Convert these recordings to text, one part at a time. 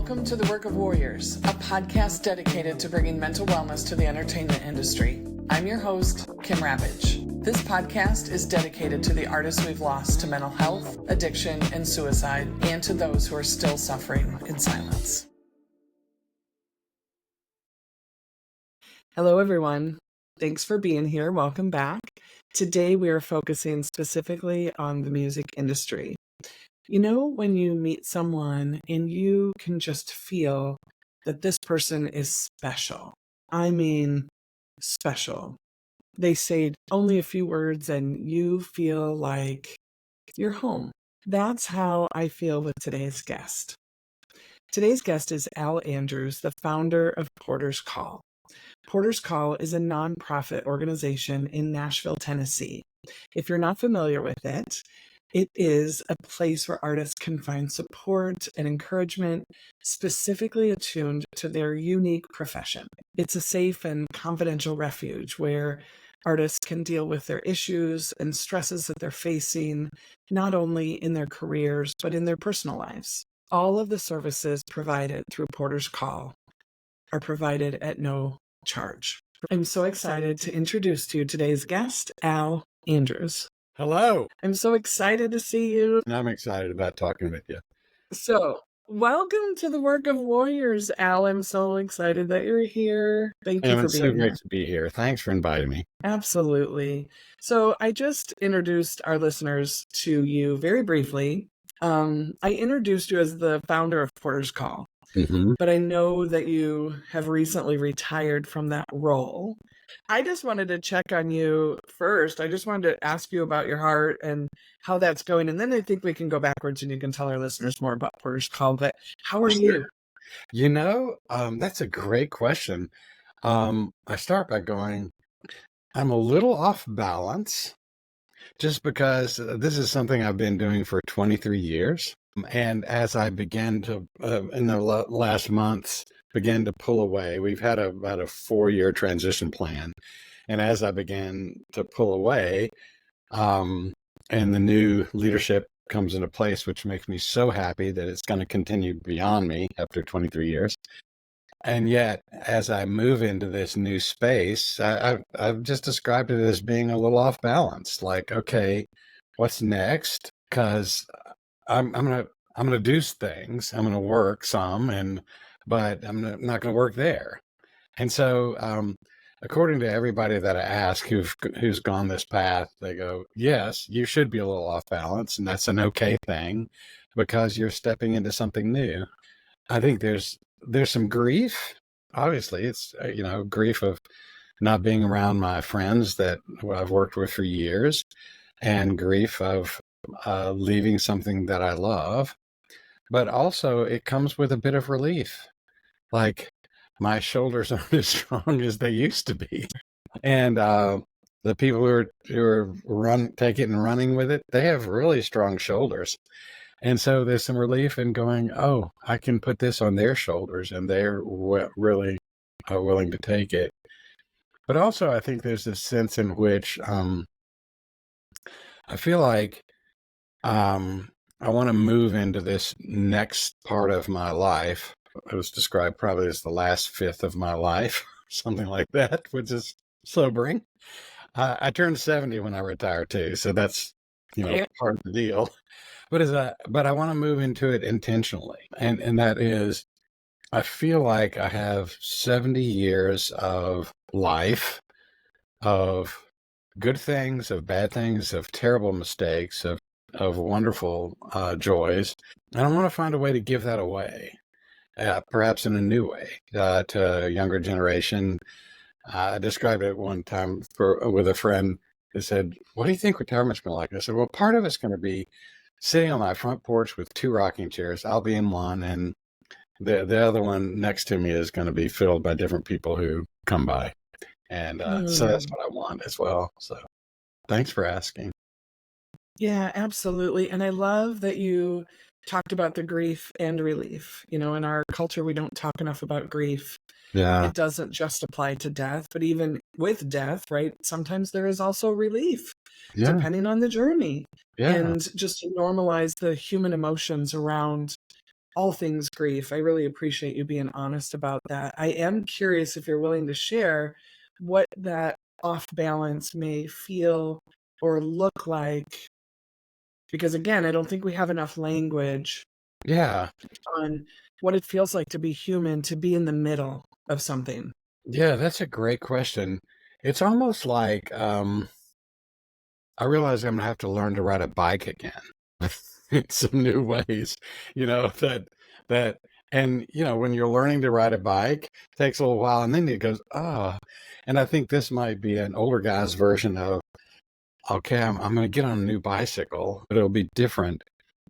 Welcome to The Work of Warriors, a podcast dedicated to bringing mental wellness to the entertainment industry. I'm your host, Kim Rapach. This podcast is dedicated to the artists we've lost to mental health, addiction, and suicide, and to those who are still suffering in silence. Hello, everyone. Thanks for being here. Welcome back. Today, we are focusing specifically on the music industry. You know, when you meet someone and you can just feel that this person is special. I mean, special. They say only a few words and you feel like you're home. That's how I feel with today's guest. Today's guest is Al Andrews, the founder of Porter's Call. Porter's Call is a nonprofit organization in Nashville, Tennessee. If you're not familiar with it, it is a place where artists can find support and encouragement specifically attuned to their unique profession. It's a safe and confidential refuge where artists can deal with their issues and stresses that they're facing, not only in their careers, but in their personal lives. All of the services provided through Porter's Call are provided at no charge. I'm so excited to introduce to you today's guest, Al Andrews. Hello. I'm so excited to see you. And I'm excited about talking with you. So, welcome to the Work of Warriors, Al. I'm so excited that you're here. Thank you for It's being so great here. to be here. Thanks for inviting me. Absolutely. So, I just introduced our listeners to you very briefly. I introduced you as the founder of Porter's Call, but I know that you have recently retired from that role. I just wanted to check on you first. I just wanted to ask you about your heart and how that's going. And then I think we can go backwards and you can tell our listeners more about Porter's Call. But how are you? You know, that's a great question. I start by going, I'm a little off balance just because this is something I've been doing for 23 years. And as I began to, in the last months, began to pull away, we've had about a 4-year transition plan. And as I began to pull away, and the new leadership comes into place, which makes me so happy that it's going to continue beyond me after 23 years. And yet, as I move into this new space, I've just described it as being a little off balance. Like, okay, what's next? Because I'm gonna do things. I'm gonna work some, but I'm not gonna work there. And so, according to everybody that I ask who's gone this path, they go, yes, you should be a little off balance, and that's an okay thing because you're stepping into something new. I think there's some grief. Obviously, it's grief of not being around my friends that I've worked with for years, and grief of leaving something that I love. But also, it comes with a bit of relief, like my shoulders aren't as strong as they used to be, and the people who are taking and running with it, they have really strong shoulders. And so there's some relief in going, oh, I can put this on their shoulders and they're really willing to take it. But also I think there's this sense in which I feel like I want to move into this next part of my life. It was described probably as the last fifth of my life, something like that, which is sobering. I turned 70 when I retired too, so that's part of the deal. But I want to move into it intentionally. And that is, I feel like I have 70 years of life, of good things, of bad things, of terrible mistakes, of wonderful joys. And I want to find a way to give that away, perhaps in a new way, to a younger generation. I described it one time with a friend who said, what do you think retirement's going to like? I said, well, part of it's going to be sitting on my front porch with 2 rocking chairs. I'll be in one, and the other one next to me is going to be filled by different people who come by. And so that's what I want as well. So thanks for asking. Yeah, absolutely. And I love that you talked about the grief and relief. You know, in our culture, we don't talk enough about grief. Yeah. It doesn't just apply to death, but even with death, right? Sometimes there is also relief, depending on the journey. Yeah. And just to normalize the human emotions around all things grief. I really appreciate you being honest about that. I am curious if you're willing to share what that off balance may feel or look like, because again, I don't think we have enough language Yeah. on what it feels like to be human, to be in the middle of something. Yeah, that's a great question. It's almost like I realize I'm gonna have to learn to ride a bike again in some new ways, that and when you're learning to ride a bike, it takes a little while and then it goes, ah. And I think this might be an older guy's version of, okay, I'm gonna get on a new bicycle, but it'll be different.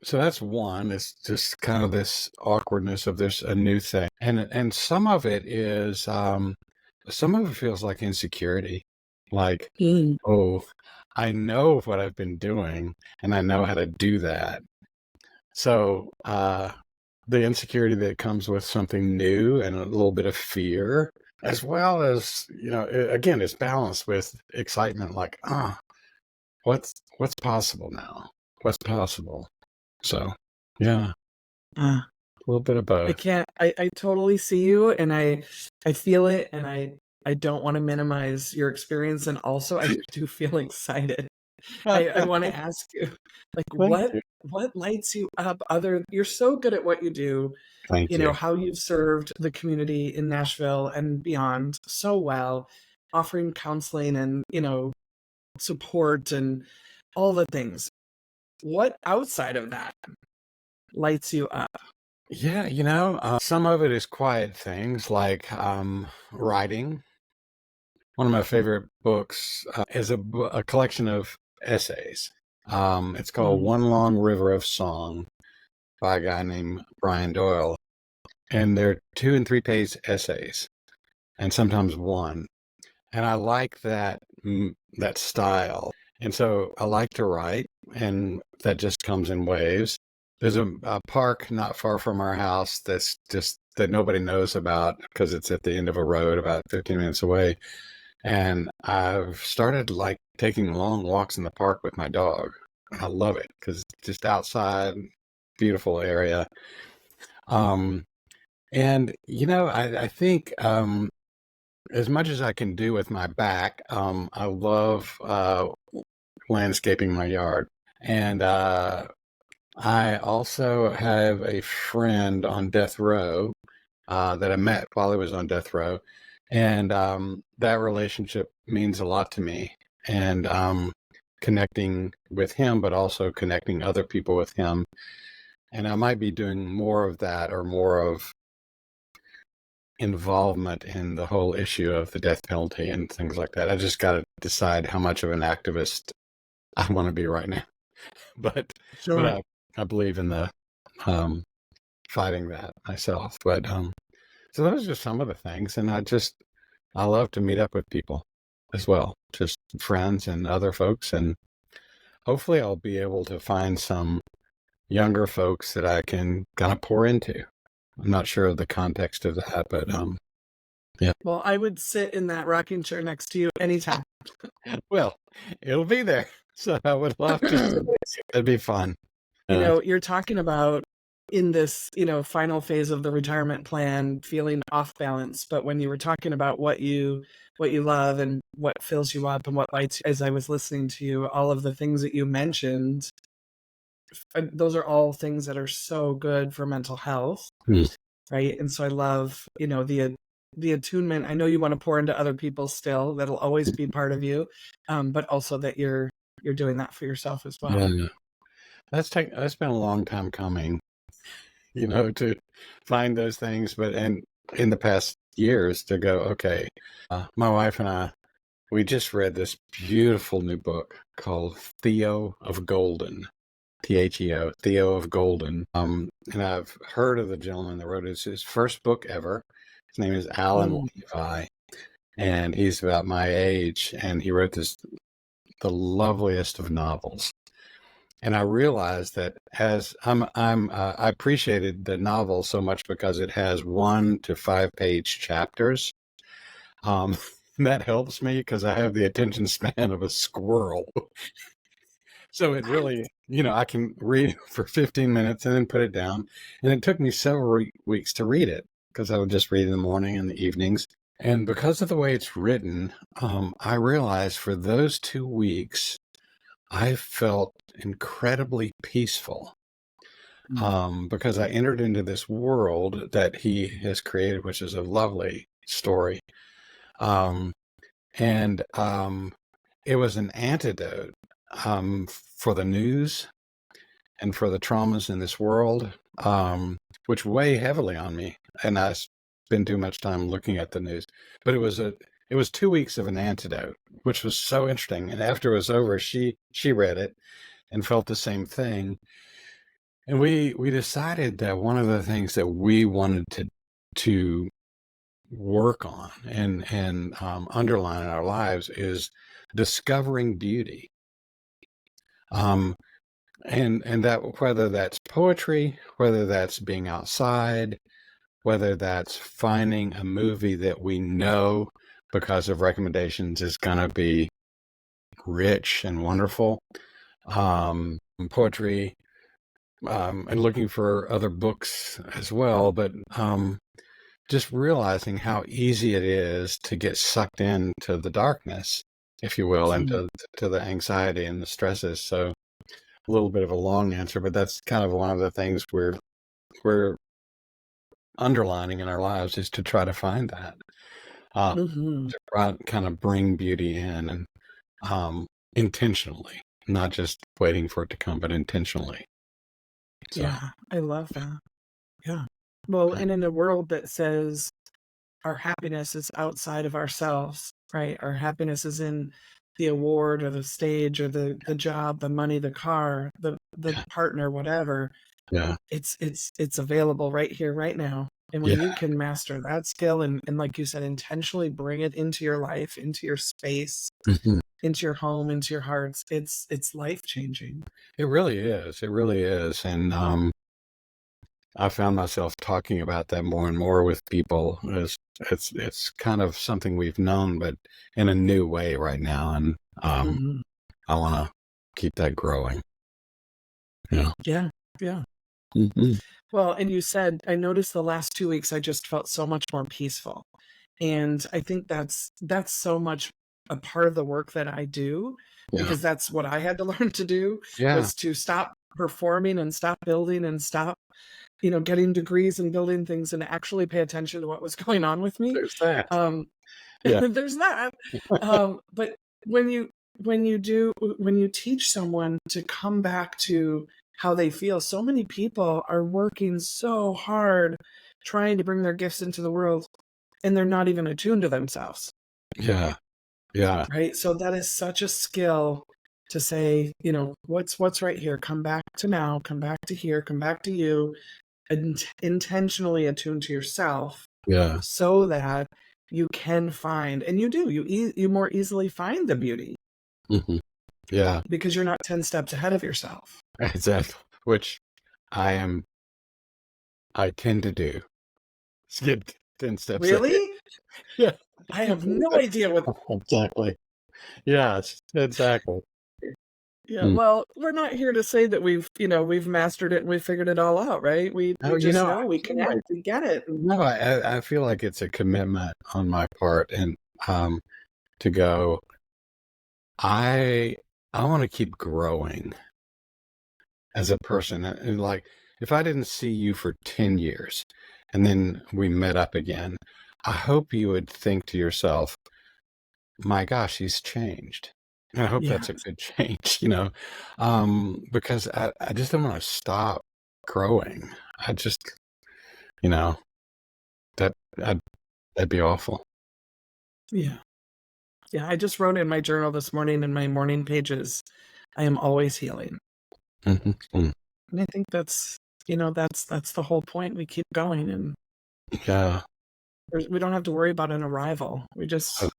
So that's one. It's just kind of this awkwardness of this a new thing. And some of it feels like insecurity. Like, Mm. oh, I know what I've been doing and I know how to do that. So the insecurity that comes with something new and a little bit of fear, as well as, again, it's balanced with excitement, like, what's possible now? What's possible? So yeah, Uh, a little bit of I both. can't I totally see you, and I feel it, and I don't wanna minimize your experience, and also I do feel excited. I wanna ask you, like, Thank you. what lights you up other you're so good at what you do, Thank you. how you've served the community in Nashville and beyond so well, offering counseling and, support and all the things. What outside of that lights you up? Yeah, some of it is quiet things like writing. One of my favorite books is a collection of essays. It's called Mm, One Long River of Song by a guy named Brian Doyle. And they're 2 and 3 page essays, and sometimes one. And I like that style. And so I like to write, and that just comes in waves. There's a park not far from our house that's just that nobody knows about because it's at the end of a road about 15 minutes away. And I've started like taking long walks in the park with my dog. I love it because it's just outside, beautiful area. Um, and I think as much as I can do with my back, I love landscaping my yard. And I also have a friend on death row that I met while I was on death row. And that relationship means a lot to me. And connecting with him, but also connecting other people with him. And I might be doing more of that or more of involvement in the whole issue of the death penalty and things like that. I just got to decide how much of an activist I want to be right now. But but sure. I believe in the um, fighting that myself. But so those are some of the things, and I love to meet up with people as well, just friends and other folks, and hopefully I'll be able to find some younger folks that I can kind of pour into. I'm not sure of the context of that, but yeah. Well, I would sit in that rocking chair next to you anytime. Well, it'll be there. So I would love to see it. It'd be fun. You're talking about in this, final phase of the retirement plan, feeling off balance. But when you were talking about what you love and what fills you up and what lights, as I was listening to you, all of the things that you mentioned, those are all things that are so good for mental health, Hmm. right? And so I love, the attunement. I know you want to pour into other people still. That'll always be part of you, but also that you're doing that for yourself as well. Yeah. That's been a long time coming, to find those things, but and in the past years to go, okay, my wife and I, we just read this beautiful new book called Theo of Golden, Theo, Theo of Golden. And I've heard of the gentleman that wrote it. It's his first book ever. His name is Alan Mm. Levi, and he's about my age, and he wrote the loveliest of novels. And I realized that as I appreciated the novel so much because it has 1 to 5 page chapters. Um, that helps me because I have the attention span of a squirrel. So it really I can read for 15 minutes and then put it down. And it took me several weeks to read it because I would just read in the morning and the evenings. And because of the way it's written, I realized for those 2 weeks, I felt incredibly peaceful Mm. because I entered into this world that he has created, which is a lovely story. Um, and it was an antidote for the news and for the traumas in this world, which weigh heavily on me. And I spend too much time looking at the news. But it was 2 weeks of an antidote, which was so interesting. And after it was over, she read it and felt the same thing. And we decided that one of the things that we wanted to work on and underline in our lives is discovering beauty. Um, and that whether that's poetry, whether that's being outside, whether that's finding a movie that we know because of recommendations is going to be rich and wonderful, poetry, and looking for other books as well, but just realizing how easy it is to get sucked into the darkness, if you will, and Mm. to the anxiety and the stresses. So a little bit of a long answer, but that's kind of one of the things we're underlining in our lives is to try to find that, Hmm. kind of bring beauty in and intentionally, not just waiting for it to come, but intentionally. So Yeah, I love that. Yeah. Well, and in a world that says our happiness is outside of ourselves, right? Our happiness is in the award or the stage or the job, the money, the car, the yeah, partner, whatever. yeah, It's available right here, right now. And when yeah, you can master that skill and like you said, intentionally bring it into your life, into your space, mhm. into your home, into your hearts, it's life changing. It really is. It really is, and I found myself talking about that more and more with people. It's kind of something we've known, but in a new way right now, and Mhm. I want to keep that growing. Yeah. Yeah, yeah. Mhm. Well, and you said, I noticed the last 2 weeks I just felt so much more peaceful. And I think that's so much a part of the work that I do, Yeah. because that's what I had to learn to do, Yeah. was to stop performing and stop building and stop, getting degrees and building things and actually pay attention to what was going on with me. There's that. Um, Yeah. there's that. But when you when you teach someone to come back to how they feel, so many people are working so hard trying to bring their gifts into the world, and they're not even attuned to themselves, Yeah. Yeah. right? So that is such a skill to say, what's right here. Come back to now. Come back to here. Come back to you. And intentionally attune to yourself Yeah. so that you can find, and you do, you more easily find the beauty Mhm. Yeah. because you're not 10 steps ahead of yourself. Exactly. Which I am. I tend to do. Skip 10 steps ahead. Really? Yeah. I have no idea what. Exactly. Yes. Exactly. Yeah, Mm. well, we're not here to say that we've mastered it and we figured it all out, right? We Oh, just I know we feel like connect, we get it. no, I feel like it's a commitment on my part, and to go. I I want to keep growing as a person, and like if I didn't see you for 10 years, and then we met up again, I hope you would think to yourself, "My gosh, he's changed." And I hope Yeah, that's a good change, because I just don't want to stop growing. I just, you know, that I'd, that'd be awful. yeah, yeah. I just wrote in my journal this morning in my morning pages, I am always healing. Mhm. Mm. And I think that's the whole point. We keep going, and Yeah. we don't have to worry about an arrival. We So, just so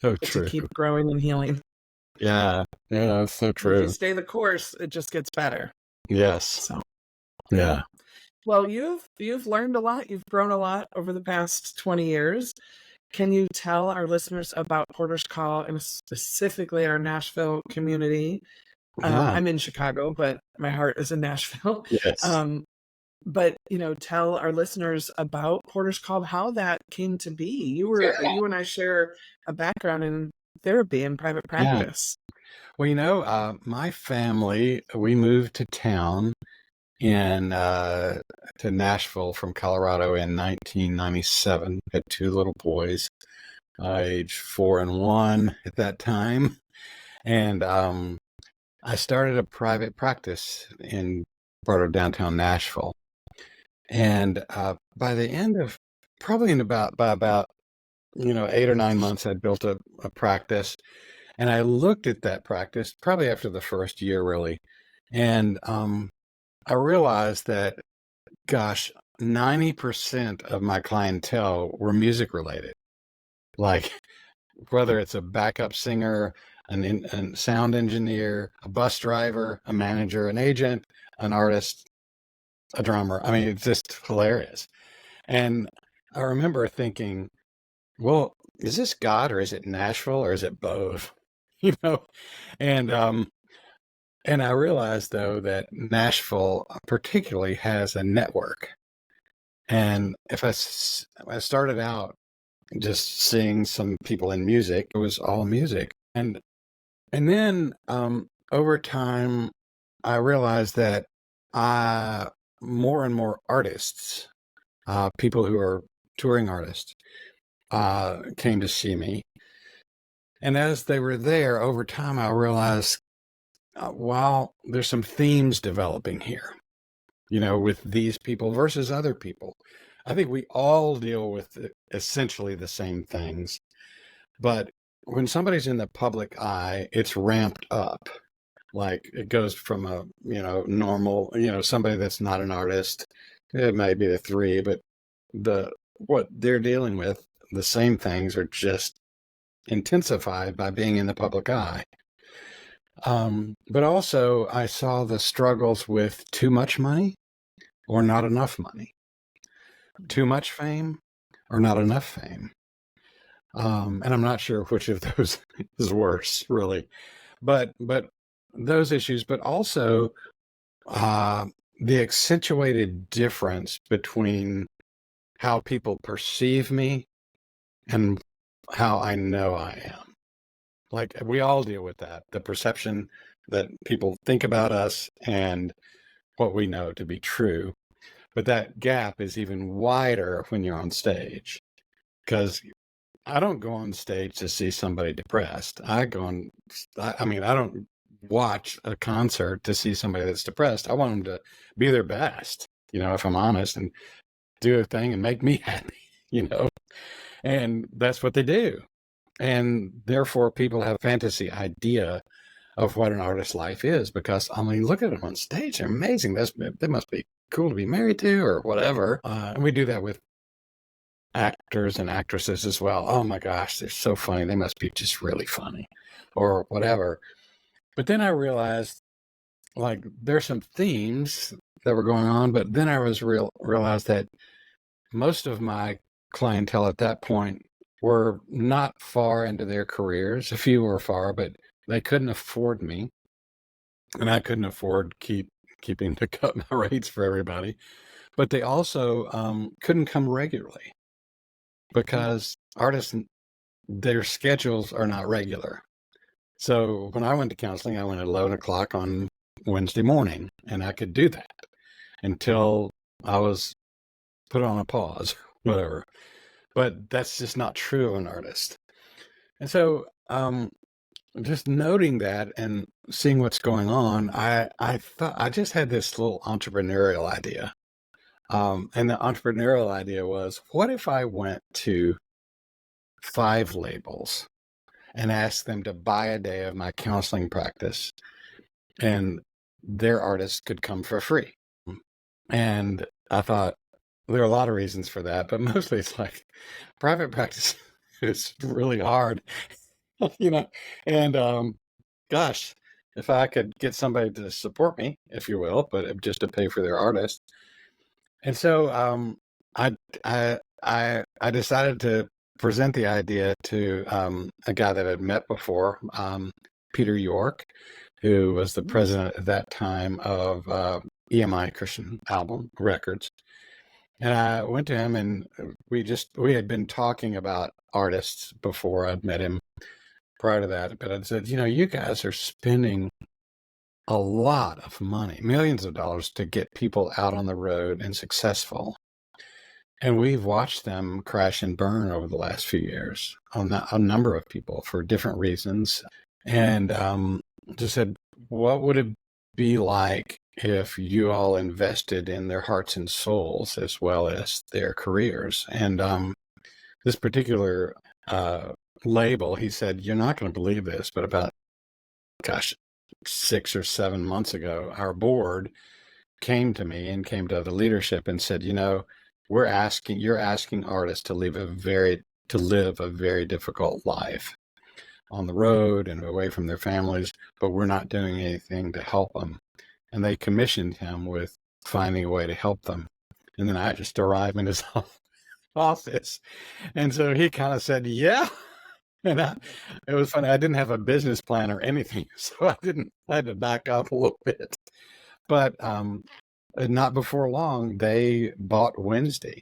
get to true. keep growing and healing. Yeah. Yeah. That's so And if you true. stay the course, it just gets better. Yes. So, yeah. Yeah. Well, you've learned a lot. You've grown a lot over the past 20 years. Can you tell our listeners about Porter's Call and specifically our Nashville community? Ah, I'm in Chicago, but my heart is in Nashville. yes. Um, but tell our listeners about Porter's Call, how that came to be. You and I share a background in therapy and private Yeah. practice. Well, my family, we moved to town in to Nashville from Colorado in 1997. Had two little boys, age 4 and 1 at that time, and I started a private practice in part of downtown Nashville. And by the end of probably in about by about 8 or 9 months, I'd built a practice, and I looked at that practice probably after the first year, really, and I realized that, gosh, 90% of my clientele were music related. Like whether it's a backup singer, a sound engineer, a bus driver, a manager, an agent, an artist, a drummer. I mean, it's just hilarious. And I remember thinking, well, is this God or is it Nashville or is it both? You know, and and I realized though that Nashville particularly has a network. And I started out just seeing some people in music, it was all music. And then over time, I realized that more and more artists, people who are touring artists, came to see me. And as they were there, over time, I realized, wow, there's some themes developing here, with these people versus other people. I think we all deal with essentially the same things. But when somebody's in the public eye, it's ramped up. Like it goes from a, normal, somebody that's not an artist, it might be the three, but what they're dealing with, the same things are just intensified by being in the public eye. But also I saw the struggles with too much money or not enough money, too much fame or not enough fame. And I'm not sure which of those is worse, really. But those issues, but also uh, the accentuated difference between how people perceive me and how I know I am. Like we all deal with that, the perception that people think about us and what we know to be true. But that gap is even wider when you're on stage because I don't go on stage to see somebody depressed. I mean, I don't watch a concert to see somebody that's depressed. I want them to be their best, if I'm honest, and do a thing and make me happy, you know, and that's what they do. And therefore, people have a fantasy idea of what an artist's life is because, I mean, look at them on stage. They're amazing. They must be cool to be married to or whatever. And we do that with actors and actresses as well. Oh my gosh, they're so funny. They must be just really funny or whatever. But then I realized like there's some themes that were going on, but then I realized that most of my clientele at that point were not far into their careers. A few were far, but they couldn't afford me, and I couldn't afford keeping to cut my rates for everybody. But they also couldn't come regularly because artists, their schedules are not regular. So when I went to counseling, I went at 11 o'clock on Wednesday morning, and I could do that until I was put on a pause, whatever. But that's just not true of an artist. And so just noting that and seeing what's going on, I thought I just had this little entrepreneurial idea. And the entrepreneurial idea was, what if I went to 5 labels and asked them to buy a day of my counseling practice and their artists could come for free? And I thought there are a lot of reasons for that, but mostly it's like private practice is really hard, you know, and gosh, if I could get somebody to support me, if you will, but just to pay for their artist. And so I, I decided to present the idea to a guy that I'd met before, Peter York, who was the Mm. president at that time of EMI Christian Album Records. And I went to him, and we had been talking about artists before. I'd met him prior to that, but I said, you guys are spending a lot of money, millions of dollars, to get people out on the road and successful. And we've watched them crash and burn over the last few years on a number of people for different reasons. And just said, what would it be like if you all invested in their hearts and souls as well as their careers? And this particular label, he said, you're not going to believe this, but about, 6 or 7 months ago, our board came to me and came to the leadership and said, you're asking artists to live a very difficult life on the road and away from their families, but we're not doing anything to help them. And they commissioned him with finding a way to help them. And then I just arrived in his office. And so he kind of said, yeah. And it was funny. I didn't have a business plan or anything, so I had to back up a little bit. But not before long, they bought Wednesday,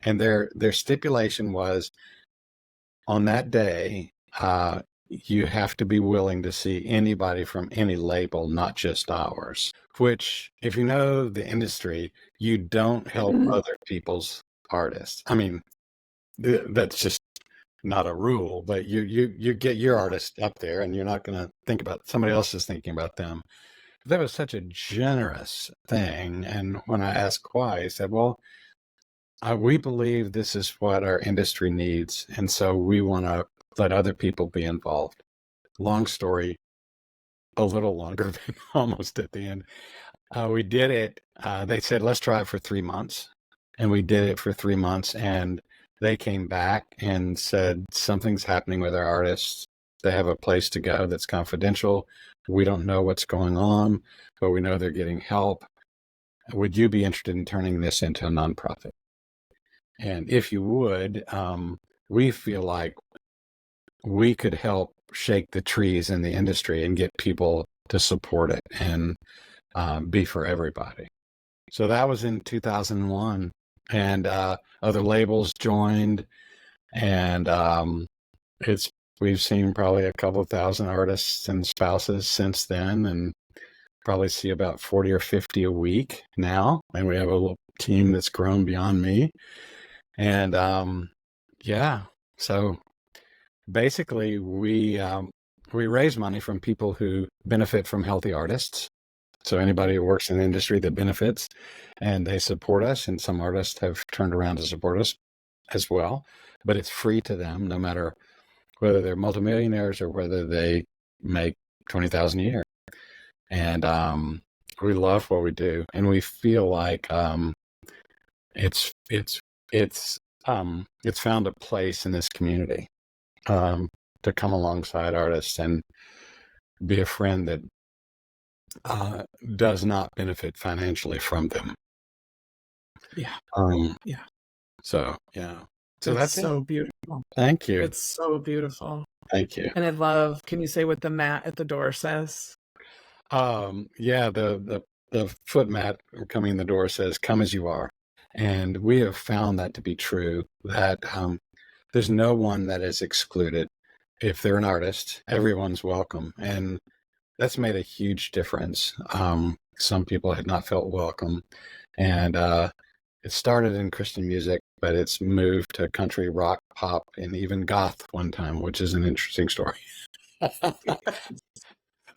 and their stipulation was, on that day, you have to be willing to see anybody from any label, not just ours. Which, if you know the industry, you don't help other people's artists. I mean, that's just not a rule, but you get your artist up there, and you're not going to think about somebody else is thinking about them. That was such a generous thing. And when I asked why, he said, well, we believe this is what our industry needs, and so we want to let other people be involved. Long story, a little longer than almost at the end. We did it. They said, let's try it for 3 months. And we did it for 3 months, and they came back and said, something's happening with our artists. They have a place to go that's confidential. We don't know what's going on, but we know they're getting help. Would you be interested in turning this into a nonprofit? And if you would, we feel like we could help shake the trees in the industry and get people to support it and be for everybody. So that was in 2001. And other labels joined, and we've seen probably a couple of thousand artists and spouses since then, and probably see about 40 or 50 a week now. And we have a little team that's grown beyond me. And so basically we raise money from people who benefit from healthy artists. So anybody who works in the industry that benefits, and they support us, and some artists have turned around to support us as well, but it's free to them, no matter whether they're multimillionaires or whether they make $20,000 a year. And we love what we do, and we feel like it's found a place in this community to come alongside artists and be a friend that does not benefit financially from them. Yeah. Yeah. So, yeah. So It's that's so it. beautiful. Thank you. It's so beautiful. Thank you. And I love, can you say what the mat at the door says? Yeah, the foot mat coming in the door says, come as you are. And we have found that to be true, that there's no one that is excluded. If they're an artist, everyone's welcome. And that's made a huge difference. Some people had not felt welcome. And it started in Christian music, but it's moved to country, rock, pop, and even goth one time, which is an interesting story.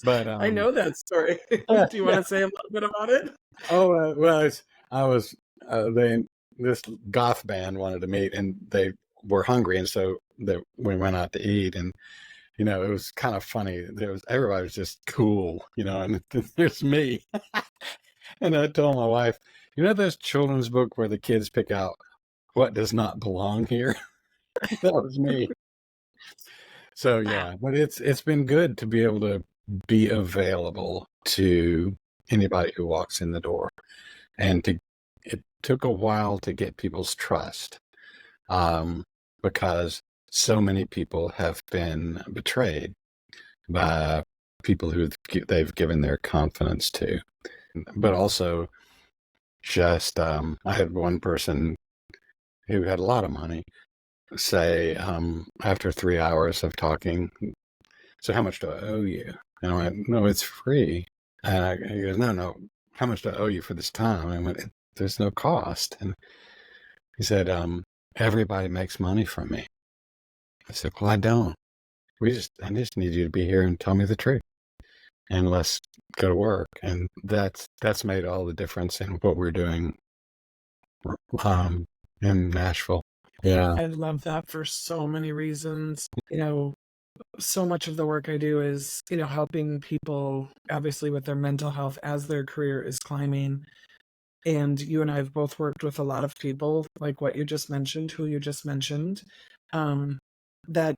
But I know that story. Do you want to say a little bit about it? Oh, well, this goth band wanted to meet, and they were hungry, and so we went out to eat, and it was kind of funny. Everybody was just cool, and there's me. And I told my wife, those children's book where the kids pick out what does not belong here? That was me. So yeah, but it's been good to be able to be available to anybody who walks in the door, and it took a while to get people's trust, because so many people have been betrayed by people who they've given their confidence to. But also just, I had one person who had a lot of money say, after 3 hours of talking, so how much do I owe you? And I went, no, it's free. And he goes, no, how much do I owe you for this time? And I went, there's no cost. And he said, everybody makes money from me. I said, well, I don't. I just need you to be here and tell me the truth. And let's go to work. And that's made all the difference in what we're doing in Nashville. Yeah. I love that for so many reasons. So much of the work I do is, helping people, obviously, with their mental health as their career is climbing. And you and I have both worked with a lot of people, like what you just mentioned, who you just mentioned, that,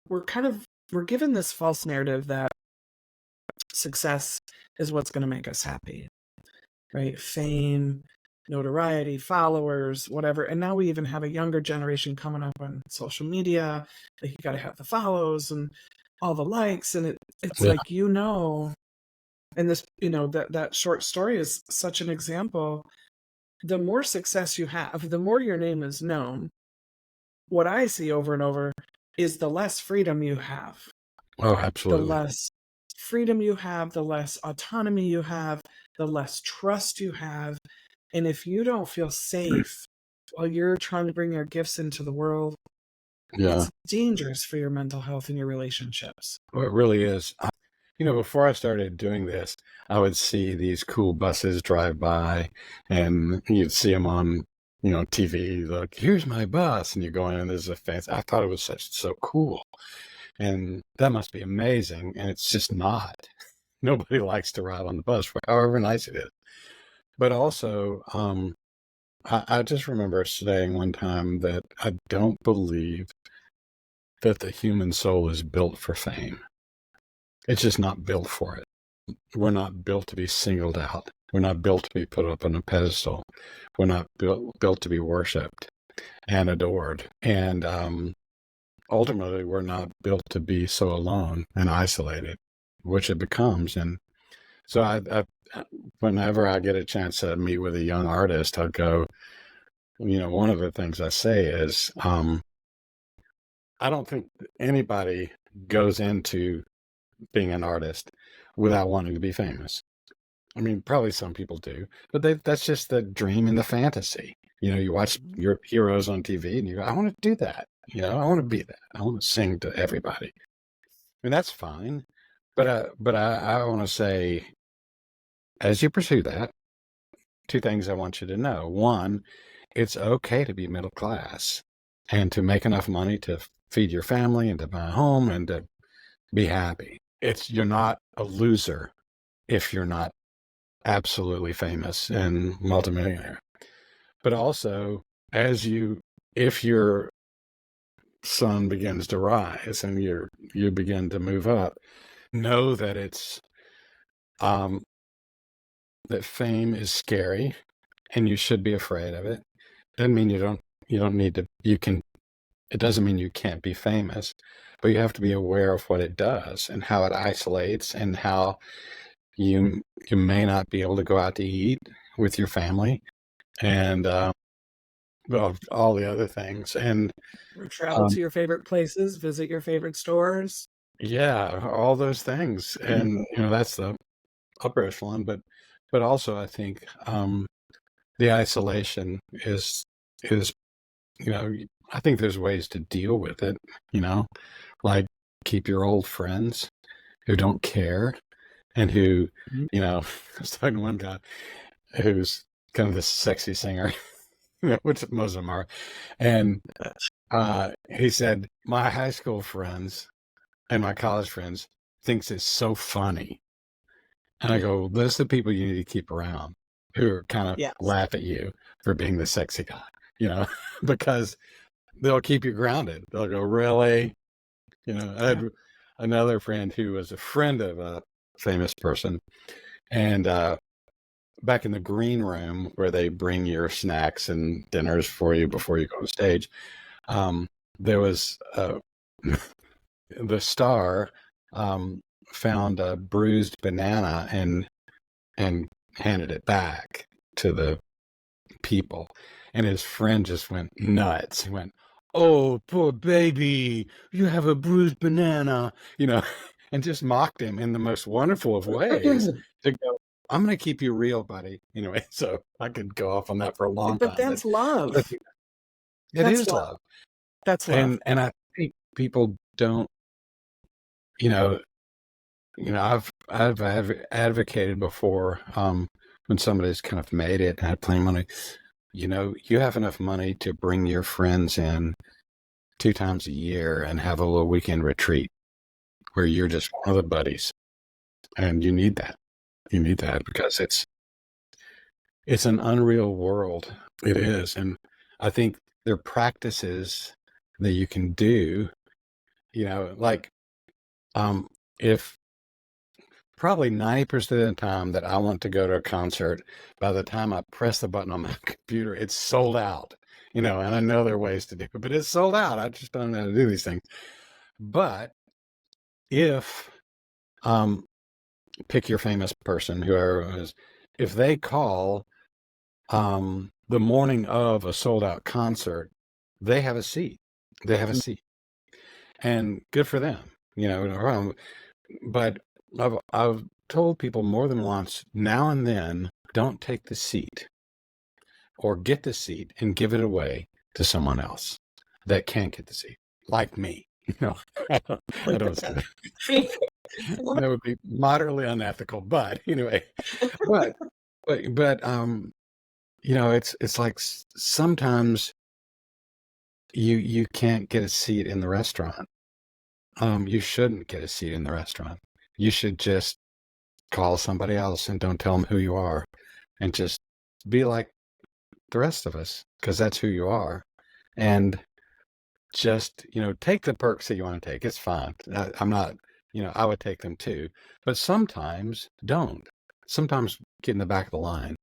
we're given this false narrative that success is what's going to make us happy, right? Fame, notoriety, followers, whatever. And now we even have a younger generation coming up on social media. Like, you got to have the follows and all the likes. And it's Yeah. like, and this, that short story is such an example. The more success you have, the more your name is known. What I see over and over is the less freedom you have. Oh, The absolutely. less freedom you have, the less autonomy you have, the less trust you have. And if you don't feel safe while you're trying to bring your gifts into the world, Yeah. it's dangerous for your mental health and your relationships. Well, it really is. Before I started doing this, I would see these cool buses drive by, and you'd see them on, TV. Like, here's my bus, and you go in, and there's a fancy. I thought it was so cool, and that must be amazing, and it's just not. Nobody likes to ride on the bus, however nice it is. But also, I just remember saying one time that I don't believe that the human soul is built for fame. It's just not built for it. We're not built to be singled out. We're not built to be put up on a pedestal. We're not built to be worshipped and adored. And ultimately, we're not built to be so alone and isolated, which it becomes. And so whenever I get a chance to meet with a young artist, I'll go, one of the things I say is, I don't think anybody goes into being an artist without wanting to be famous. I mean, probably some people do, but that's just the dream and the fantasy. You watch your heroes on TV and you go, I want to do that. I want to be that. I want to sing to everybody. And that's fine. But I want to say, as you pursue that, two things I want you to know. One, it's okay to be middle class and to make enough money to feed your family and to buy a home and to be happy. You're not a loser if you're not absolutely famous and multimillionaire. But also, if your sun begins to rise and you begin to move up, know that it's that fame is scary and you should be afraid of it. Doesn't mean you don't need to. It doesn't mean you can't be famous, but you have to be aware of what it does and how it isolates and how you may not be able to go out to eat with your family and all the other things. And Or travel to your favorite places, visit your favorite stores. yeah, all those things. And that's the upper echelon, but also I think the isolation is I think there's ways to deal with it, like keep your old friends who don't care and who, I was talking to one guy who's kind of this sexy singer, which most of them are. And he said, my high school friends and my college friends thinks it's so funny. And I go, those are the people you need to keep around who are kind of laugh at you for being the sexy guy, because they'll keep you grounded. They'll go, really? I had another friend who was a friend of a famous person. And back in the green room where they bring your snacks and dinners for you before you go on stage, there was the star um, found a bruised banana and handed it back to the people. And his friend just went nuts. He went, "Oh, poor baby, you have a bruised banana," and just mocked him in the most wonderful of ways to go, "I'm going to keep you real, buddy." Anyway, so I could go off on that for a long But time, that's love. but it That's is love. love. That's love. And I think people don't, you know, I've advocated before, when somebody's kind of made it and had plenty of money, you have enough money to bring your friends in 2 times a year and have a little weekend retreat where you're just one of the buddies. And you need that. You need that because it's an unreal world. It is. And I think there are practices that you can do, like, if probably 90% of the time that I want to go to a concert, by the time I press the button on my computer, it's sold out, and I know there are ways to do it, but it's sold out. I just don't know how to do these things. But if, um, pick your famous person, whoever it is, if they call, the morning of a sold out concert, they have a seat. They have a seat, and good for them, no problem. But I've told people more than once, now and then, don't take the seat or get the seat and give it away to someone else that can't get the seat, like me. I don't say that. That would be moderately unethical, but anyway, but it's like sometimes you can't get a seat in the restaurant. You shouldn't get a seat in the restaurant. You should just call somebody else and don't tell them who you are, and just be like the rest of us, because that's who you are. And just, take the perks that you want to take. It's fine. I'm not, I would take them too, but sometimes don't. Sometimes get in the back of the line.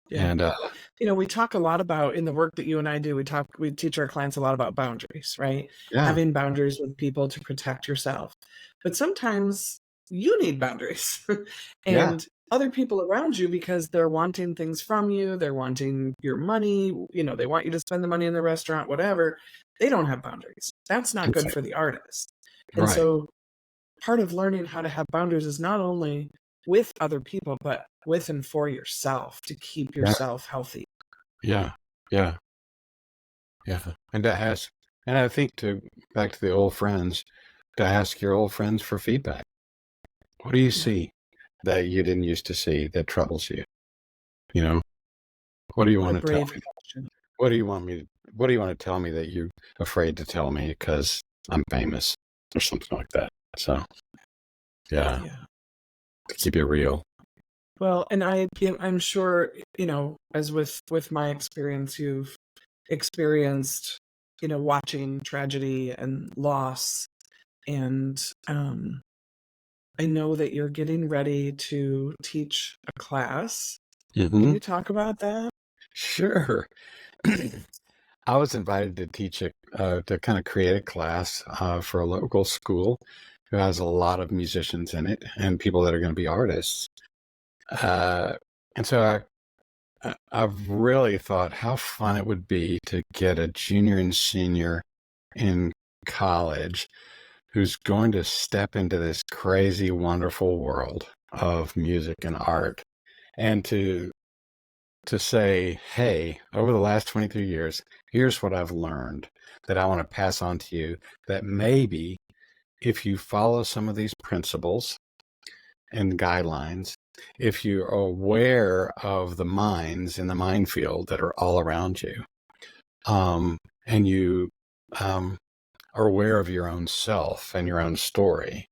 Yeah. And We talk a lot about, in the work that you and I do, we teach our clients a lot about boundaries, right? yeah, Having boundaries with people to protect yourself. But sometimes you need boundaries yeah, and other people around you, because they're wanting things from you, they're wanting your money, they want you to spend the money in the restaurant, whatever. They don't have boundaries. That's not good for the artist. And right. so part of learning how to have boundaries is not only with other people, but with and for yourself, to keep Yeah, yourself healthy. yeah, yeah, yeah. And I think, back to the old friends, to ask your old friends for feedback. What do you Yeah. see that you didn't used to see that troubles you? You know, what do you What a want to tell brave me? question. What do you want me? What do you want to tell me that you're afraid to tell me because I'm famous or something like that? So yeah, Yeah. to keep it real. Well, and I'm sure, as with my experience, you've experienced, watching tragedy and loss. And I know that you're getting ready to teach a class. Can Hmm. you talk about that? Sure. I was invited to teach to kind of create a class for a local school who has a lot of musicians in it and people that are going to be artists. Uh, and so I've really thought how fun it would be to get a junior and senior in college who's going to step into this crazy, wonderful world of music and art, and to say, hey, over the last 23 years, here's what I've learned that I want to pass on to you, that maybe if you follow some of these principles and guidelines, if you're aware of the mines in the minefield that are all around you, and you are aware of your own self and your own story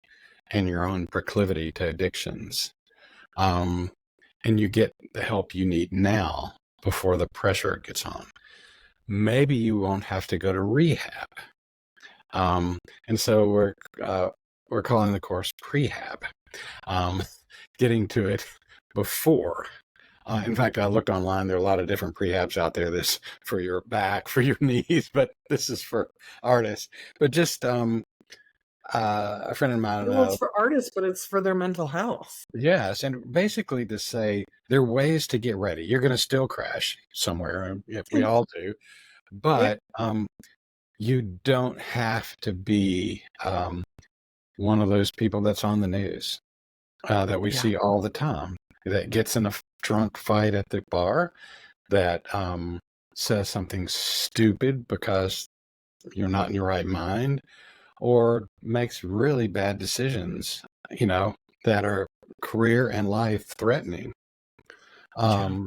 and your own proclivity to addictions, um, and you get the help you need now before the pressure gets on, maybe you won't have to go to rehab. And so we're calling the course Prehab, um, getting to it before. In fact, I looked online. There are a lot of different prehabs out there. This for your back, for your knees, but this is for artists. But just a friend of mine, Well, it's for artists, but it's for their mental health. yes, and basically to say there are ways to get ready. You're going to still crash somewhere, if we all do, Yeah. but you don't have to be one of those people that's on the news that we Yeah. see all the time that gets in a drunk fight at the bar that says something stupid because you're not in your right mind or makes really bad decisions, that are career and life threatening. Yeah.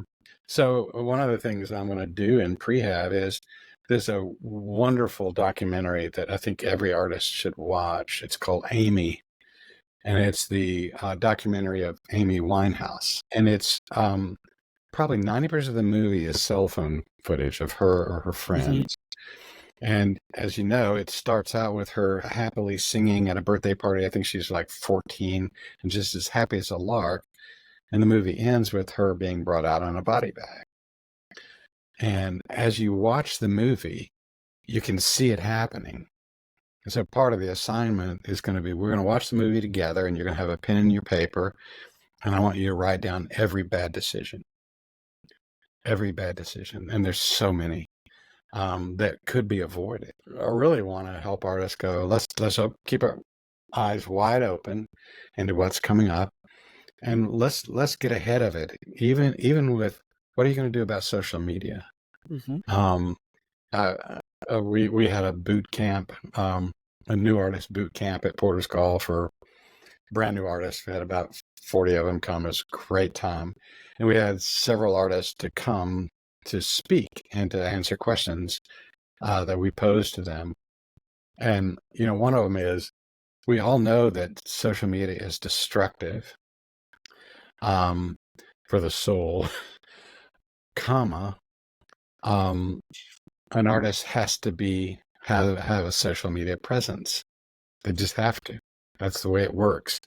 So one of the things I'm going to do in Prehab is there's a wonderful documentary that I think every artist should watch. It's called Amy, and it's the documentary of Amy Winehouse. And it's probably 90% of the movie is cell phone footage of her or her Mhm. friends. And as you know, it starts out with her happily singing at a birthday party. I think she's like 14 and just as happy as a lark. And the movie ends with her being brought out on a body bag. And as you watch the movie, you can see it happening. And so part of the assignment is going to be, we're going to watch the movie together and you're going to have a pen and your paper. And I want you to write down every bad decision. Every bad decision. And there's so many that could be avoided. I really want to help artists go, let's keep our eyes wide open into what's coming up. And let's get ahead of it. Even with, what are you going to do about social media? Mhm. Um, we had a boot camp, a new artist boot camp at Porter's Call for brand new artists. We had about 40 of them come. It was a great time. And we had several artists to come to speak and to answer questions that we posed to them. And, one of them is, we all know that social media is destructive for the soul, comma, um, an artist has to have a social media presence. They just have to. That's the way it works.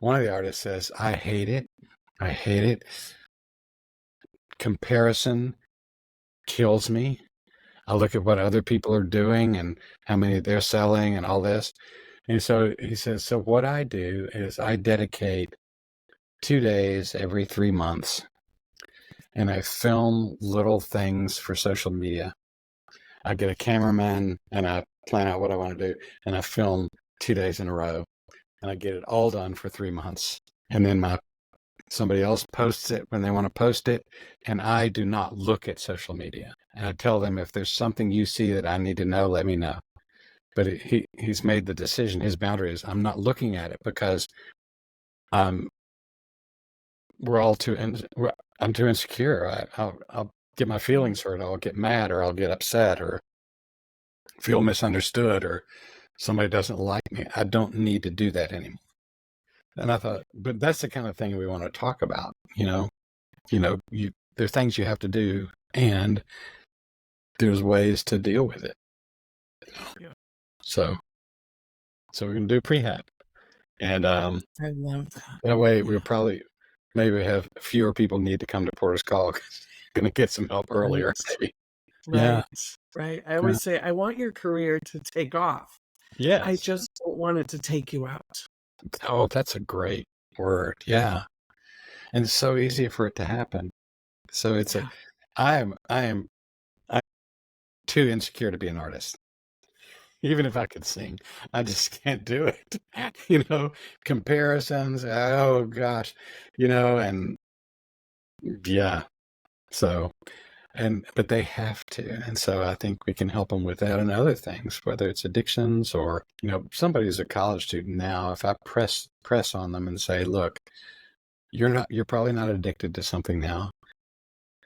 One of the artists says, I hate it. I hate it. Comparison kills me. I look at what other people are doing and how many they're selling and all this. And so he says, so what I do is I dedicate 2 days every 3 months and I film little things for social media. I get a cameraman and I plan out what I want to do and I film 2 days in a row and I get it all done for 3 months. And then somebody else posts it when they want to post it. And I do not look at social media. And I tell them, if there's something you see that I need to know, let me know. But he's made the decision. His boundary is, I'm not looking at it because we're all I'm too insecure. I'll get my feelings hurt. I'll get mad or I'll get upset or feel misunderstood or somebody doesn't like me. I don't need to do that anymore. And I thought, but that's the kind of thing we want to talk about, there's things you have to do and there's ways to deal with it. Yeah. So we're going to do prehab. And I love that. that way Yeah. we'll probably maybe have fewer people need to come to Porter's Call. Going to get some help earlier, Right. maybe. Yeah. Right. Right. I Yeah. always say, I want your career to take off. I Yes. just don't want it to take you out. Oh, that's a great word. Yeah. And it's so easy for it to happen. So Yeah. I am too insecure to be an artist. Even if I could sing, I just can't do it. Comparisons. Oh gosh, and yeah. So, but they have to. And so I think we can help them with that and other things, whether it's addictions or, somebody's a college student now. If I press on them and say, look, you're probably not addicted to something now,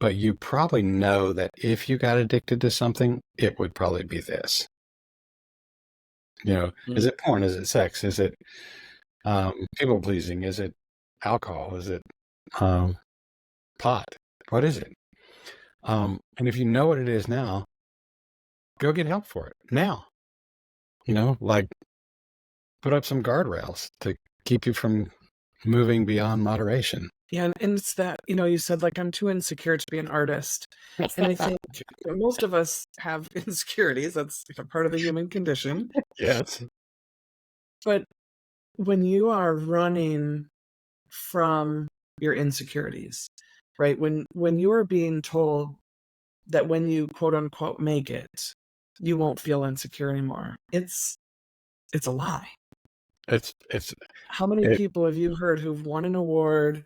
but you probably know that if you got addicted to something, it would probably be this. Is it porn? Is it sex? Is it people pleasing? Is it alcohol? Is it pot? What is it? And if you know what it is now, go get help for it now. Like put up some guardrails to keep you from moving beyond moderation. Yeah. And it's that, you said, like, I'm too insecure to be an artist. And I think most of us have insecurities. That's part of the human condition. Yes. But when you are running from your insecurities, right? When you are being told that when you quote unquote make it, you won't feel insecure anymore. It's a lie. It's How many it. people have you heard who've won an award,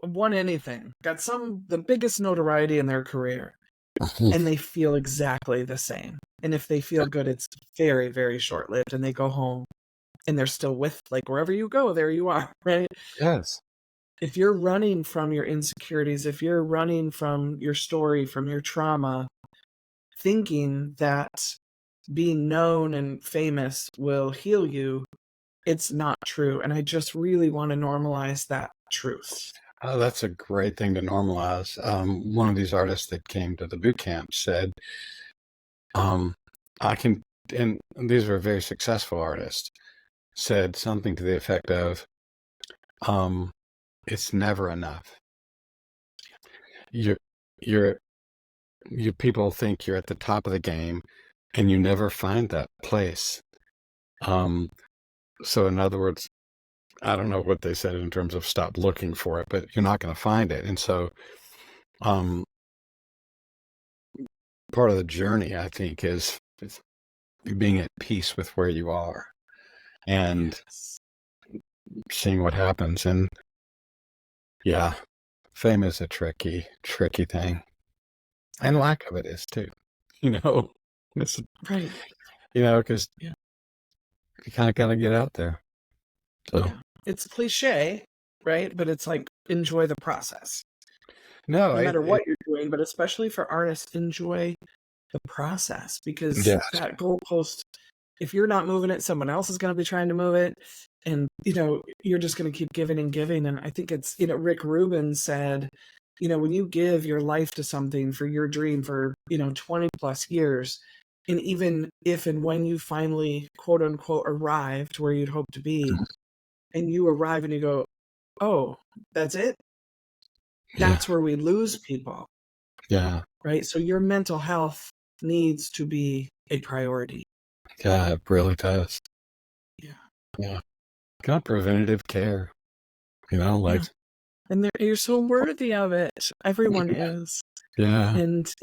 won anything, got the biggest notoriety in their career, and they feel exactly the same. And if they feel good, it's very, very short lived, and they go home and they're still with, like, wherever you go, there you are, right? Yes. If you're running from your insecurities, if you're running from your story, from your trauma, thinking that being known and famous will heal you, it's not true. And I just really want to normalize that truth. Oh, that's a great thing to normalize. One of these artists that came to the boot camp said, um, I can, and these were very successful artists, said something to the effect of, um, it's never enough. You're, you're, you people think you're at the top of the game and you never find that place. Um, so in other words, I don't know what they said in terms of stop looking for it, but you're not going to find it. And so, um, part of the journey, I think, is being at peace with where you are and Yes. seeing what happens. And yeah, fame is a tricky thing. And lack of it is too, you know, it's, Right. because Yeah. you kind of got to get out there. So, Yeah. It's cliche, right? But it's like, enjoy the process. no, No matter what you're doing, but especially for artists, enjoy the process, because yeah, that goalpost, if you're not moving it, someone else is going to be trying to move it. And, you're just going to keep giving and giving. And I think it's, Rick Rubin said, when you give your life to something for your dream for, 20 plus years, and even if and when you finally, quote unquote, arrived where you'd hope to be, and you arrive and you go, oh, that's it? yeah, That's where we lose people, yeah, right? So your mental health needs to be a priority. yeah, it really does. Yeah. Yeah. Got preventative care, like, Yeah. And you're so worthy of it. Everyone is. yeah. And,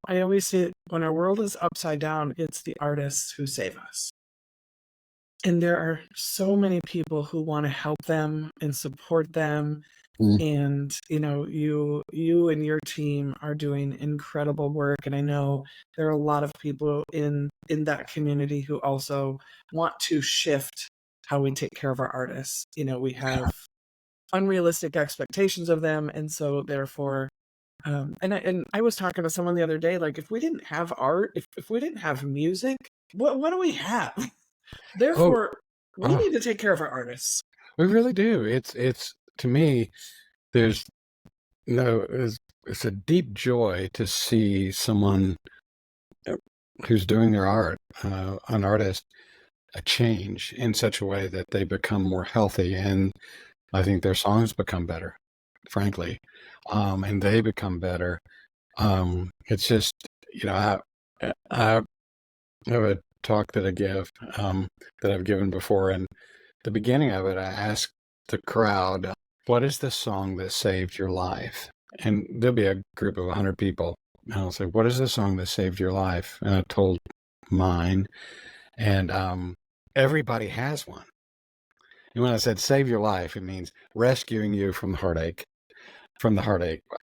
I always say, when our world is upside down, it's the artists who save us. And there are so many people who want to help them and support them. Mm, And, you and your team are doing incredible work. And I know there are a lot of people in that community who also want to shift how we take care of our artists. We have unrealistic expectations of them. And so therefore, and I was talking to someone the other day, like, if we didn't have art, if we didn't have music, what do we have? oh, Therefore, we oh, need to take care of our artists. we really do. It's to me, there's no, it's a deep joy to see someone who's doing their art, an artist, a change in such a way that they become more healthy. And I think their songs become better, frankly. And they become better. It's just, I have a talk that I give, that I've given before. And the beginning of it, I asked the crowd, what is the song that saved your life? And there'll be a group of 100 people. And I'll say, what is the song that saved your life? And I told mine. And everybody has one. And when I said save your life, it means rescuing you from the heartache,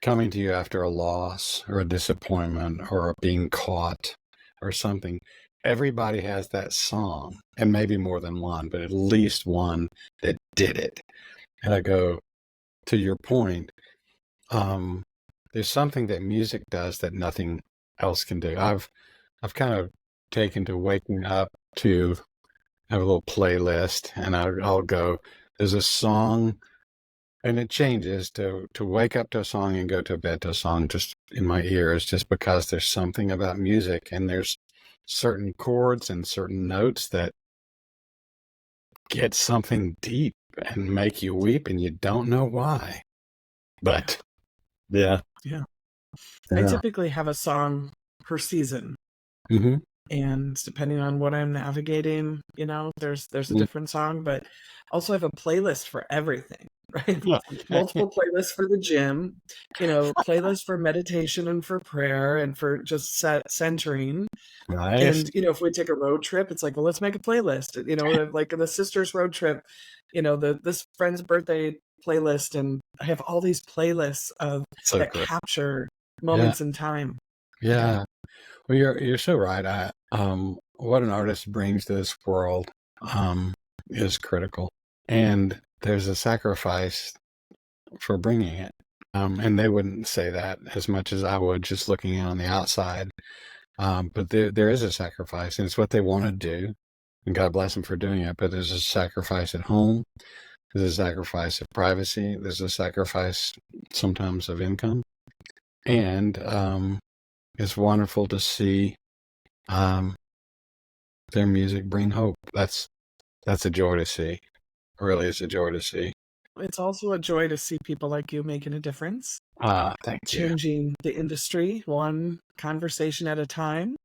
coming to you after a loss or a disappointment or being caught or something. Everybody has that song, and maybe more than one, but at least one that did it. And I go, to your point, there's something that music does that nothing else can do. I've kind of taken to waking up to have a little playlist, and I'll go, there's a song, and it changes to wake up to a song and go to bed to a song just in my ears, just because there's something about music, and there's certain chords and certain notes that get something deep and make you weep, and you don't know why. But yeah, Yeah. I yeah. typically have a song per season. Mm-hmm. and depending on what I'm navigating, there's a Mm. different song, but also I have a playlist for everything, right? Okay. Multiple playlists for the gym, playlists for meditation and for prayer and for just centering. Nice. And, if we take a road trip, it's like, well, let's make a playlist. Like the sisters road trip, this friend's birthday playlist, and I have all these playlists of So that good. capture Yeah. moments in time. Yeah. Yeah. Well, you're so right. What an artist brings to this world is critical, and there's a sacrifice for bringing it. And they wouldn't say that as much as I would just looking in on the outside. But there is a sacrifice, and it's what they want to do. And God bless them for doing it. But there's a sacrifice at home. There's a sacrifice of privacy. There's a sacrifice sometimes of income, and it's wonderful to see um, their music bring hope. That's a joy to see. Really, it's a joy to see. It's also a joy to see people like you making a difference, Thank you. changing the industry one conversation at a time.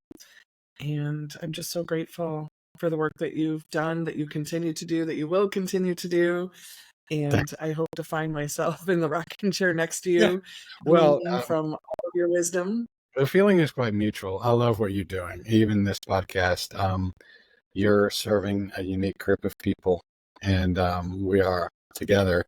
And I'm just so grateful for the work that you've done, that you continue to do, that you will continue to do. Thank And I hope to find myself in the rocking chair next to Yeah. you, Well, gleaning from all of your wisdom. the feeling is quite mutual. I love what you're doing. Even this podcast, you're serving a unique group of people, and we are together.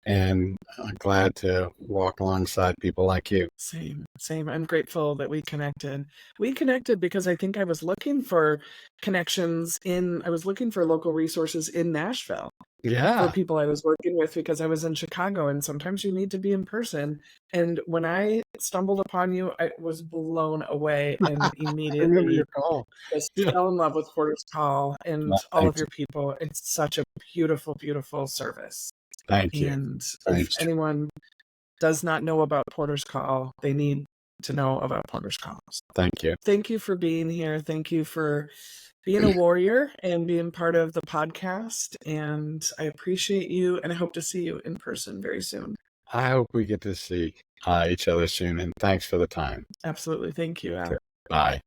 And I'm glad to walk alongside people like you. Same, same. I'm grateful that we connected. We connected because I think I was looking for I was looking for local resources in Nashville for Yeah. people I was working with because I was in Chicago and sometimes you need to be in person. And when I stumbled upon you, I was blown away and I remember your immediately call. just Yeah. fell in love with Porter's Call and Well, all of your people. It's such a beautiful, beautiful service. thank you. And if Thanks. anyone does not know about Porter's Call, they need to know about Porter's Calls. Thank you. Thank you for being here. Thank you for being a warrior and being part of the podcast. And I appreciate you and I hope to see you in person very soon. I hope we get to see each other soon. And thanks for the time. Absolutely. Thank you, Al. Bye.